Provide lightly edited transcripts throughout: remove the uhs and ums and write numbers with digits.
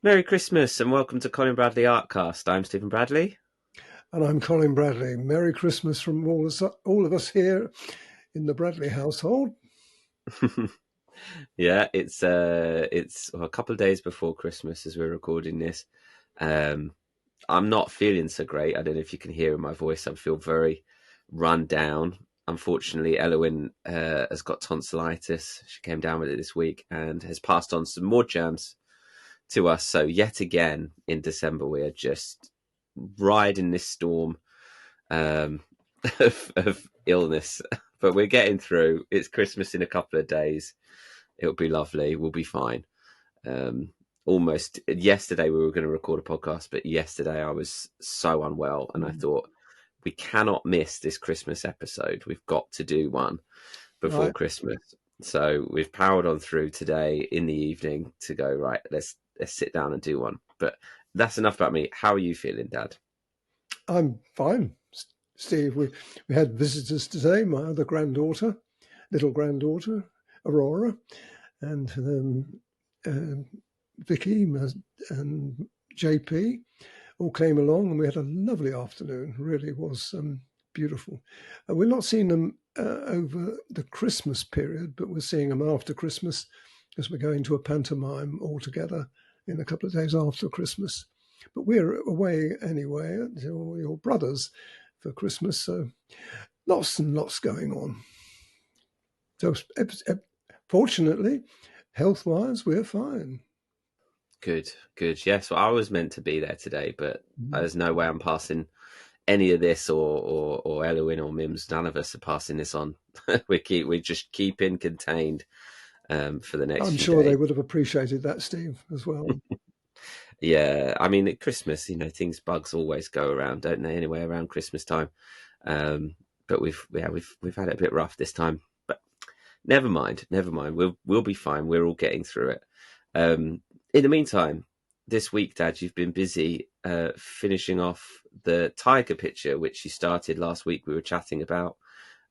Merry Christmas and welcome to Colin Bradley Artcast. I'm Stephen Bradley. And I'm Colin Bradley. Merry Christmas from all of us here in the Bradley household. Yeah, it's a couple of days before Christmas as we're recording this. Um, I'm not feeling so great. I don't know if you can hear in my voice. I feel very run down. Unfortunately, Elowen has got tonsillitis. She came down with it this week and has passed on some more germs to us. So yet again in December, we are just riding this storm of illness, but we're getting through. It's Christmas in a couple of days. It'll be lovely. We'll be fine. Almost yesterday we were going to record a podcast, but yesterday I was so unwell, and I thought we cannot miss this Christmas episode. We've got to do one before Right. Christmas. So we've powered on through today in the evening to go right. Let's sit down and do one. But that's enough about me. How are you feeling, Dad? I'm fine, Steve. We had visitors today, my other granddaughter, little granddaughter, Aurora, and Vicky and JP all came along, and we had a lovely afternoon. Really was beautiful. We're not seeing them over the Christmas period, but we're seeing them after Christmas because we're going to a pantomime all together in a couple of days after Christmas. But we're away anyway at your brother's for Christmas, so lots and lots going on. So fortunately, health-wise, we're fine. Good, good. Yes, well, I was meant to be there today, but there's no way I'm passing any of this, or Elowen or Mims. None of us are passing this on. We're just keeping contained for the next I'm few sure days. they would have appreciated that, Steve, as well. Yeah, I mean, at Christmas, bugs always go around, don't they? Anyway, around Christmas time. But we've had it a bit rough this time. But never mind, never mind. We'll be fine. We're all getting through it. In the meantime, this week, Dad, you've been busy finishing off the tiger picture, which you started last week. We were chatting about.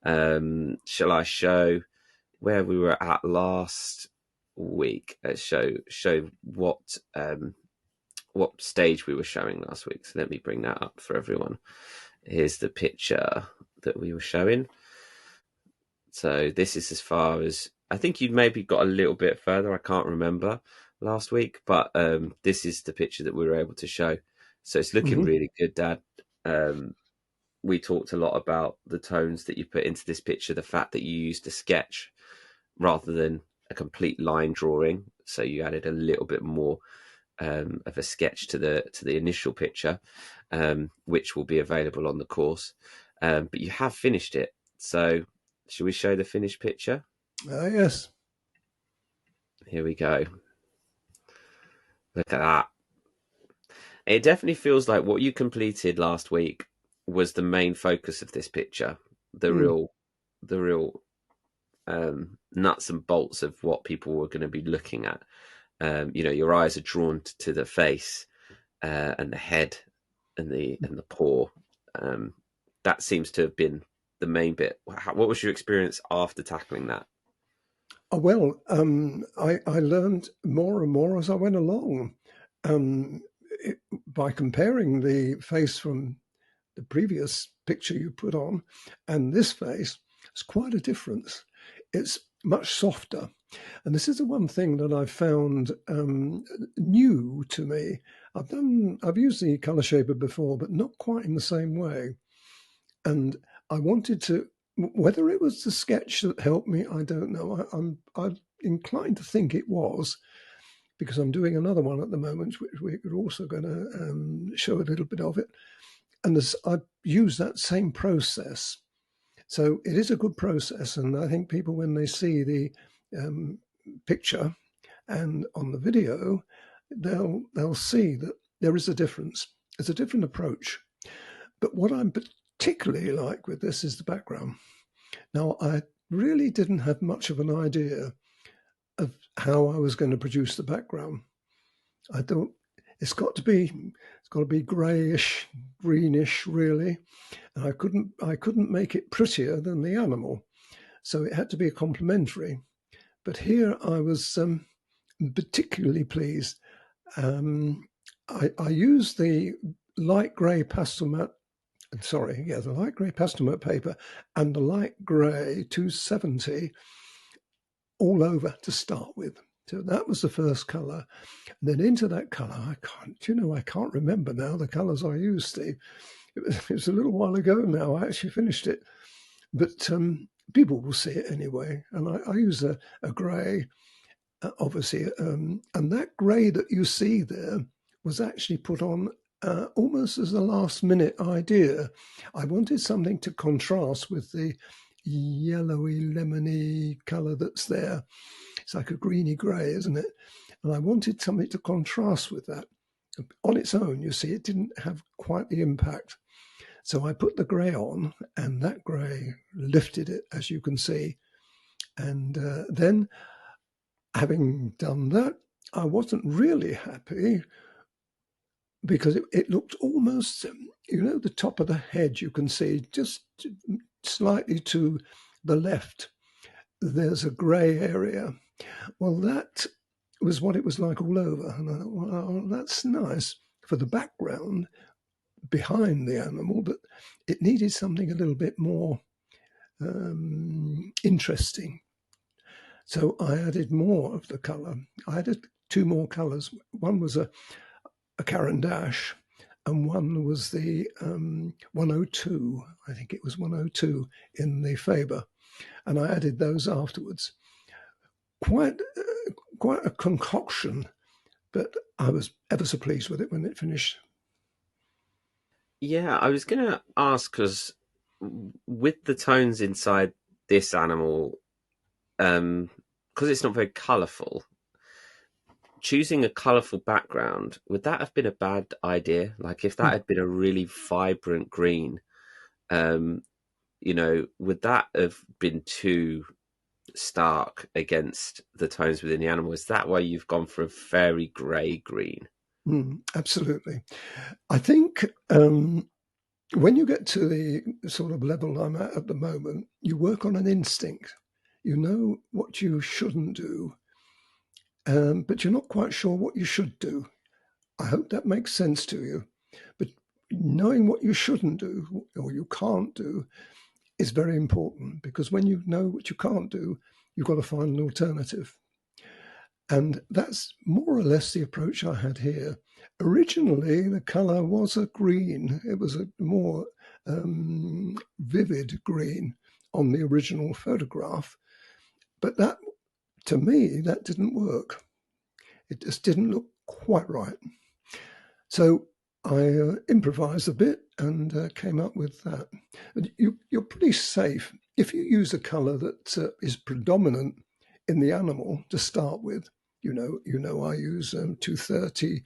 Shall I show where we were at last week? Show what stage we were showing last week. So let me bring that up for everyone. Here's the picture that we were showing. So this is as far as I think you'd maybe got a little bit further. I can't remember last week, but this is the picture that we were able to show. So it's looking really good, Dad. We talked a lot about the tones that you put into this picture, the fact that you used a sketch rather than a complete line drawing. So you added a little bit more of a sketch to the initial picture, which will be available on the course. But you have finished it. So should we show the finished picture? Yes. Here we go. Look at that. It definitely feels like what you completed last week was the main focus of this picture. The real nuts and bolts of what people were going to be looking at. Your eyes are drawn to the face and the head and the paw. That seems to have been the main bit. What was your experience after tackling that? Well, I learned more and more as I went along. By comparing the face from the previous picture you put on and this face, it's quite a difference. It's much softer. And this is the one thing that I've found new to me. I've used the color shaper before, but not quite in the same way. And I wanted to, whether it was the sketch that helped me, I don't know. I'm inclined to think it was, because I'm doing another one at the moment, which we're also going to show a little bit of it. And I use that same process. So it is a good process. And I think people, when they see the picture and on the video, they'll see that there is a difference. It's a different approach. But what I'm particularly like with this is the background. Now, I really didn't have much of an idea of how I was going to produce the background. I thought it's got to be grayish, greenish, really, and I couldn't make it prettier than the animal, so it had to be a complementary. But here I was particularly pleased. Um, I use the light grey pastel matte. Sorry, yeah, the light grey pastel matte paper and the light grey 270 all over to start with. So that was the first colour. And then into that colour, I can't remember now the colours I used, Steve. It was a little while ago now. I actually finished it. But people will see it anyway. And I use a grey, obviously. And that grey that you see there was actually put on almost as a last minute idea. I wanted something to contrast with the yellowy, lemony colour that's there. It's like a greeny grey, isn't it? And I wanted something to contrast with that. On its own, you see, it didn't have quite the impact. So I put the grey on, and that grey lifted it, as you can see. And then, having done that, I wasn't really happy because it looked almost, the top of the head, you can see just slightly to the left, there's a grey area. Well, that was what it was like all over. And I thought, well, that's nice for the background behind the animal, but it needed something a little bit more interesting. So I added more of the colour. I added two more colours. One was a Caran d'Ache, and one was the 102. I think it was 102 in the Faber, and I added those afterwards. Quite a concoction, but I was ever so pleased with it when it finished. Yeah, I was going to ask because with the tones inside this animal, because it's not very colourful, choosing a colourful background, would that have been a bad idea? Like if that had been a really vibrant green, um, would that have been too stark against the tones within the animal? Is that why you've gone for a very grey green? Absolutely. I think when you get to the sort of level I'm at the moment, you work on an instinct. You know what you shouldn't do, but you're not quite sure what you should do. I hope that makes sense to you. But knowing what you shouldn't do or you can't do is very important, because when you know what you can't do, you've got to find an alternative. And that's more or less the approach I had here. Originally, the colour was a green. It was a more vivid green on the original photograph. But that, to me, that didn't work. It just didn't look quite right. So I improvised a bit and came up with that. But you're pretty safe if you use a colour that is predominant in the animal to start with. I use 230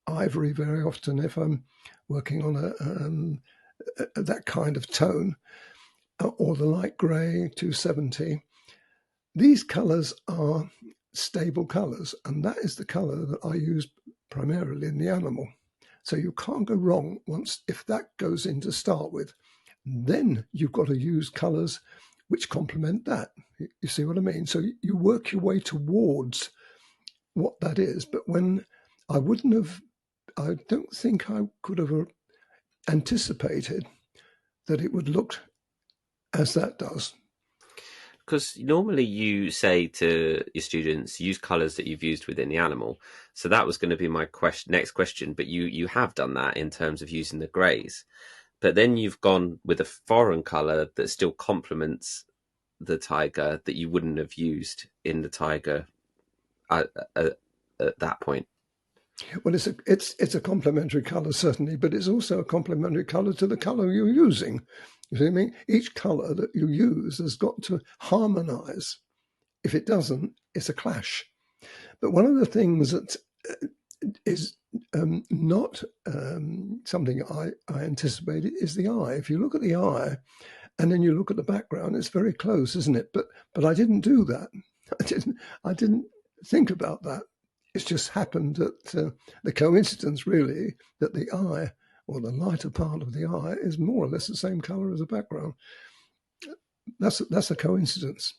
ivory very often if I'm working on that kind of tone, or the light grey 270. These colours are stable colours, and that is the colour that I use primarily in the animal. So you can't go wrong once if that goes in to start with. Then you've got to use colours which complement that. You see what I mean? So you work your way towards what that is. But when I don't think I could have anticipated that it would look as that does. Because normally you say to your students, use colours that you've used within the animal. So that was going to be my next question. But you have done that in terms of using the greys. But then you've gone with a foreign colour that still complements the tiger that you wouldn't have used in the tiger at that point. Well, it's a complementary colour certainly, but it's also a complementary colour to the colour you're using. You see what I mean? Each colour that you use has got to harmonise. If it doesn't, it's a clash. But one of the things that is not something I anticipated is the eye. If you look at the eye and then you look at the background, it's very close, isn't it? But I didn't do that. I didn't think about that. It's just happened that the coincidence, really, that the eye or the lighter part of the eye is more or less the same colour as the background. That's a coincidence.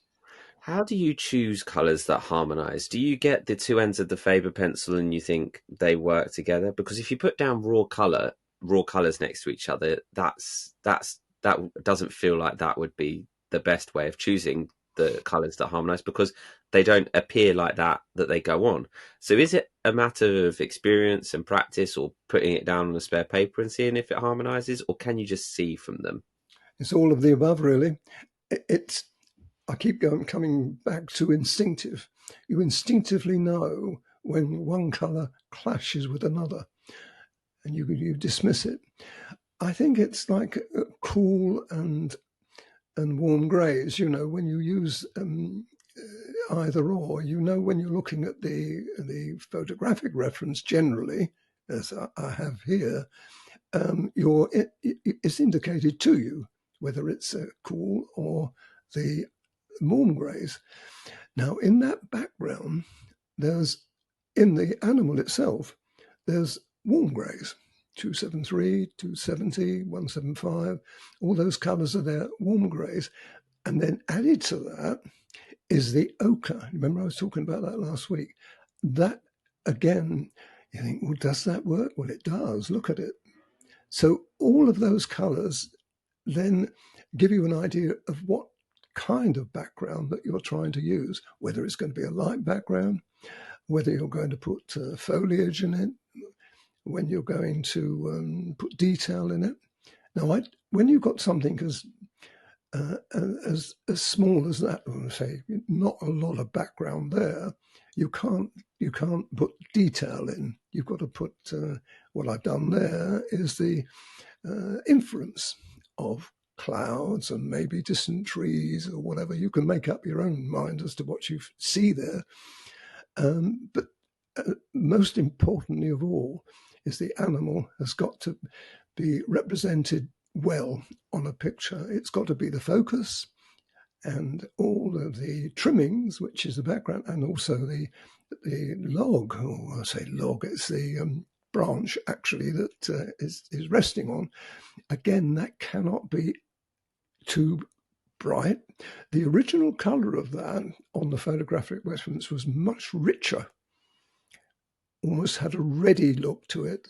How do you choose colours that harmonise? Do you get the two ends of the Faber pencil and you think they work together? Because if you put down raw colours next to each other, that doesn't feel like that would be the best way of choosing the colours that harmonise, because they don't appear like that they go on. So is it a matter of experience and practice, or putting it down on a spare paper and seeing if it harmonises, or can you just see from them? It's all of the above, really. It's I keep coming back to instinctive. You instinctively know when one color clashes with another, and you dismiss it. I think it's like cool and warm greys. You know, when you use either or, you know, when you're looking at the photographic reference generally, as I have here, it's indicated to you whether it's cool or the warm greys. Now, in that background, there's in the animal itself, there's warm greys, 273, 270, 175, all those colours are there, warm greys. And then added to that is the ochre. Remember, I was talking about that last week. That, again, you think, well, does that work? Well, it does. Look at it. So all of those colours then give you an idea of what kind of background that you're trying to use, whether it's going to be a light background, whether you're going to put foliage in it, when you're going to put detail in it. Now, when you've got something uh, as small as that, say, not a lot of background there, you can't put detail in. You've got to put what I've done there is the inference of clouds and maybe distant trees or whatever. You can make up your own mind as to what you see there. But most importantly of all is the animal has got to be represented well on a picture. It's got to be the focus and all of the trimmings, which is the background, and also the log, or I say log, it's the branch actually that is resting on. Again, that cannot be too bright. The original colour of that on the photographic reference was much richer, almost had a reddy look to it.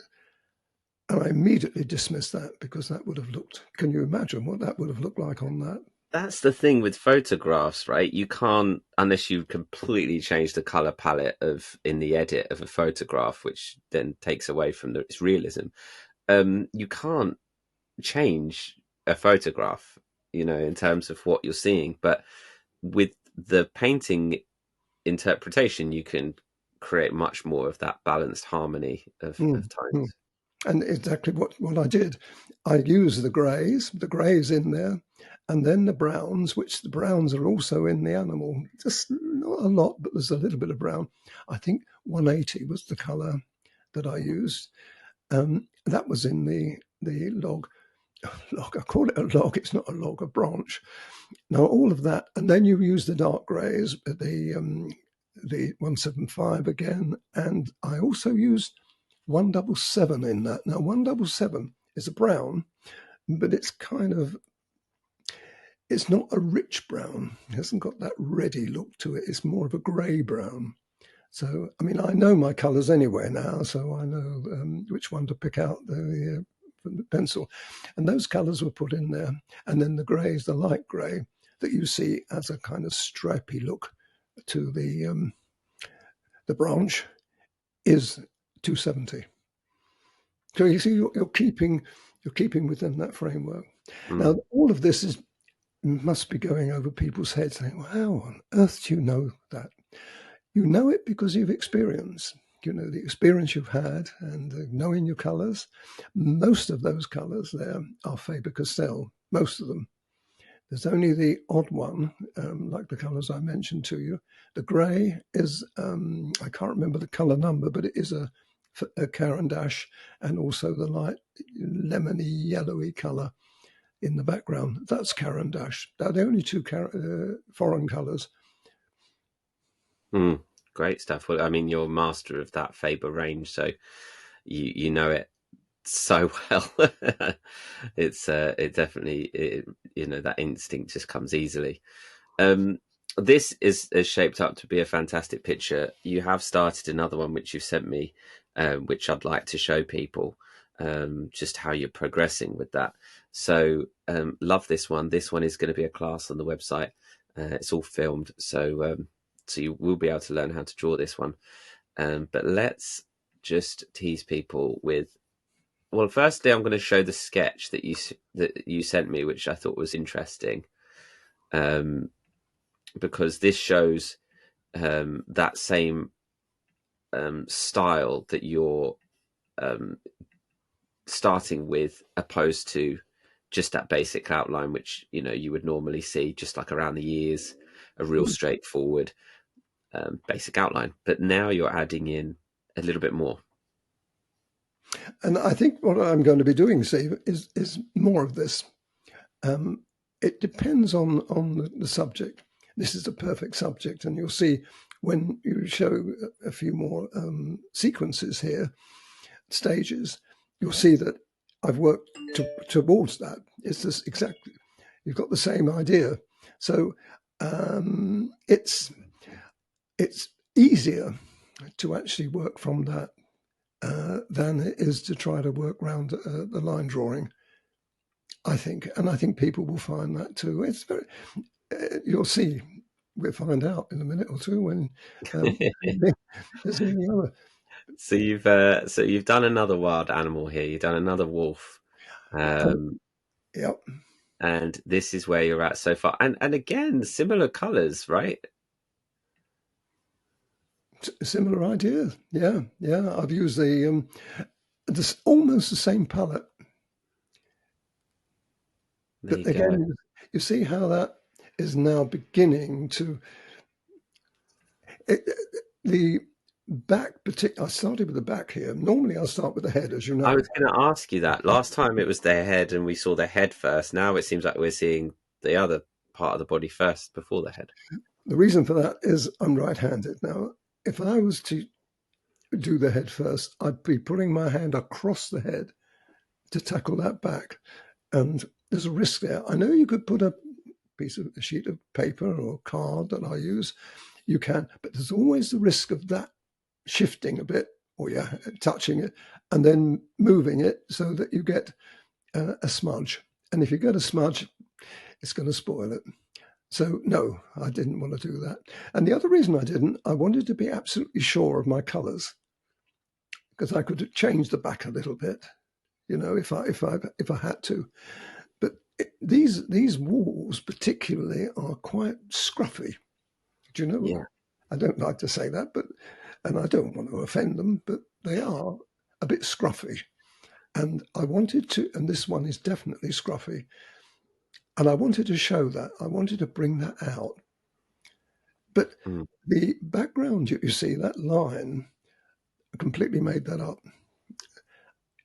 And I immediately dismissed that because that would have looked, can you imagine what that would have looked like on that? That's the thing with photographs, right? You can't, unless you completely change the color palette of in the edit of a photograph, which then takes away from its realism. You can't change a photograph, in terms of what you're seeing. But with the painting interpretation, you can create much more of that balanced harmony of Mm, mm. tones. And exactly what I did. I used the greys in there, and then the browns, which the browns are also in the animal. Just not a lot, but there's a little bit of brown. I think 180 was the colour that I used. That was in the log. Log, I call it a log. It's not a log, a branch. Now all of that, and then you use the dark greys, the 175 again, and I also used 177 in that. Now 177 is a brown, but it's not a rich brown. It hasn't got that reddy look to it. It's more of a grey brown. So, I mean, I know my colours anyway now, so I know which one to pick out from the pencil. And those colours were put in there. And then the greys, the light grey that you see as a kind of stripy look to the branch is 270. So you see, you're keeping within that framework. Mm. Now, all of this must be going over people's heads, saying, "Well, how on earth do you know that?" You know it because you've experienced. You know the experience you've had, and knowing your colours. Most of those colours there are Faber-Castell. Most of them. There's only the odd one, like the colours I mentioned to you. The grey is, I can't remember the colour number, but it is a Caran d'Ache, and also the light lemony yellowy colour in the background. That's Caran d'Ache. They're the only two foreign colours. Mm. Great stuff. Well, I mean, you're master of that Faber range, so you know it so well. It definitely, that instinct just comes easily. Um, this is shaped up to be a fantastic picture. You have started another one which you've sent me, which I'd like to show people, just how you're progressing with that. So love this one. This one is going to be a class on the website. It's all filmed, so you will be able to learn how to draw this one. But let's just tease people with. Well, firstly, I'm going to show the sketch that you sent me, which I thought was interesting, because this shows that same style that you're um, starting with, opposed to just that basic outline, which you would normally see just like around the ears, a real straightforward basic outline. But now you're adding in a little bit more. And I think what I'm going to be doing, Steve, is more of this. It depends on the subject. This is a perfect subject, and you'll see when you show a few more sequences here, stages, you'll see that I've worked towards that. It's this exactly. You've got the same idea, so it's easier to actually work from that than it is to try to work around the line drawing. I think, and I think people will find that too. It's very. You'll see. We'll find out in a minute or two when there's any other. So you've done another wild animal here. You've done another wolf, um, Yeah, and this is where you're at so far. And again, similar colors, right? similar ideas. Yeah, yeah. I've used this almost the same palette, There but you go. again, you see how that is now beginning to it, the back. I started with the back here. Normally, I start with the head, as you I know. was going to ask you that. Last time it was their head, and we saw their head first. Now it seems like we're seeing the other part of the body first before the head. The reason for that is I'm right-handed. Now, if I was to do the head first, I'd be putting my hand across the head to tackle that back. And there's a risk there. I know you could put a sheet of paper or card that I use. You can, but there's always the risk of that shifting a bit or you're touching it and then moving it so that you get a smudge. And if you get a smudge, it's going to spoil it. So no, I didn't want to do that. And the other reason I didn't, I wanted to be absolutely sure of my colours because I could change the back a little bit, if I had to. But these walls particularly are quite scruffy. Do you know? Yeah. I don't like to say that, and I don't want to offend them, but they are a bit scruffy. And I wanted to, and this one is definitely scruffy. And I wanted to show that. I wanted to bring that out. But Mm. the background, you see, that line, I completely made that up.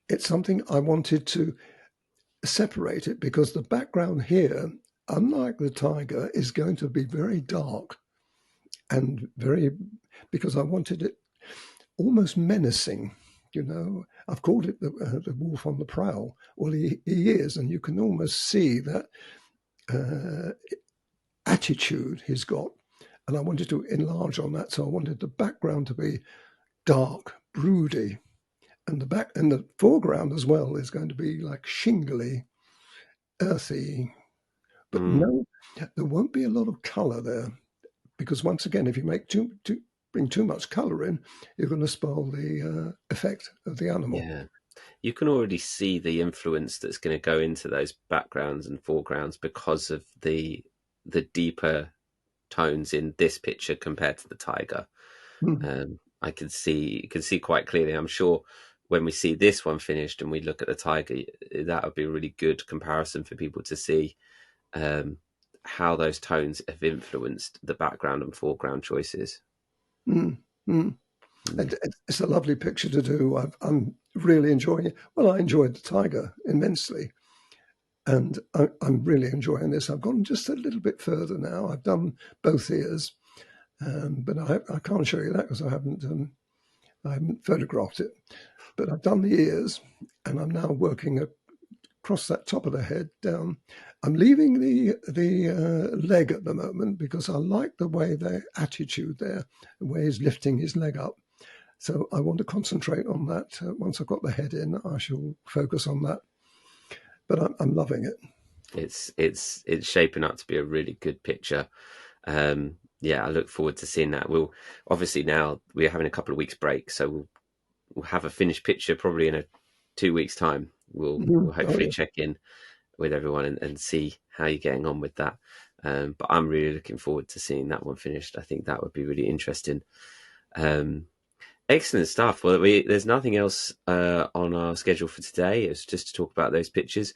It's something I wanted to separate it because the background here, unlike the tiger, is going to be very dark and because I wanted it almost menacing. I've called it the wolf on the prowl. Well, he is, and you can almost see that attitude he's got. And I wanted to enlarge on that, so I wanted the background to be dark, broody, and the foreground as well is going to be like shingly, earthy. But Mm. no, there won't be a lot of colour there because once again, if you bring too much colour in, you're going to spoil the effect of the animal. Yeah. You can already see the influence that's going to go into those backgrounds and foregrounds because of the deeper tones in this picture compared to the tiger. Mm, I can see quite clearly. I'm sure when we see this one finished and we look at the tiger, that would be a really good comparison for people to see um, how those tones have influenced the background and foreground choices. mm, mm. Mm. It's a lovely picture to do. I'm really enjoying it. Well, I enjoyed the tiger immensely, and I'm really enjoying this. I've gone just a little bit further now. I've done both ears, but I can't show you that because I haven't photographed it. But I've done the ears, and I'm now working across that top of the head down. I'm leaving the leg at the moment because I like the way the attitude there, the way he's lifting his leg up. So I want to concentrate on that. Once I've got the head in, I shall focus on that. But I'm loving it. It's shaping up to be a really good picture. Yeah, I look forward to seeing that. We'll obviously now we're having a couple of weeks break, so we'll have a finished picture probably in a 2 weeks time. We'll Oh, hopefully yeah. check in with everyone and see how you're getting on with that. But I'm really looking forward to seeing that one finished. I think that would be really interesting. Um, Excellent stuff. Well, there's nothing else on our schedule for today. It's just to talk about those pictures.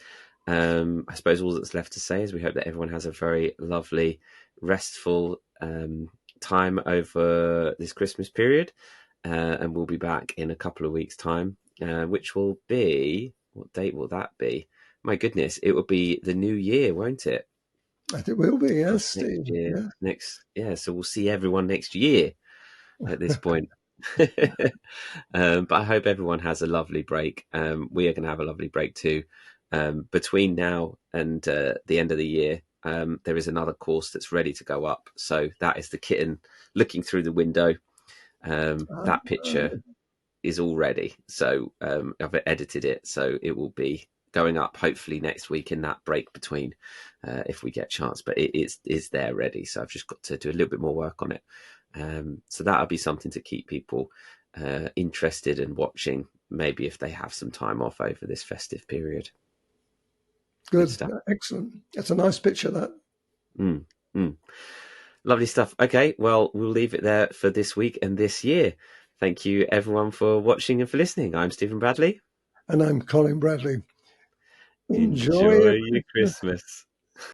I suppose all that's left to say is we hope that everyone has a very lovely, restful time over this Christmas period. And we'll be back in a couple of weeks' time, which will be, what date will that be? My goodness, it will be the new year, won't it? I think it will be, yes, Next Steve. year, Yeah. yeah. So we'll see everyone next year at this point. But I hope everyone has a lovely break. We are going to have a lovely break too. Between now and the end of the year, there is another course that's ready to go up. So that is the kitten looking through the window. That picture is all ready. So I've edited it. So it will be going up hopefully next week in that break between if we get a chance. But it's there ready. So I've just got to do a little bit more work on it. So that'll be something to keep people interested and watching, maybe if they have some time off over this festive period. Good Good. stuff. Excellent. It's a nice picture, that. Mm, mm. Lovely stuff. Okay, well, we'll leave it there for this week and this year. Thank you, everyone, for watching and for listening. I'm Stephen Bradley. And I'm Colin Bradley. Enjoy Enjoy your your Christmas. Christmas.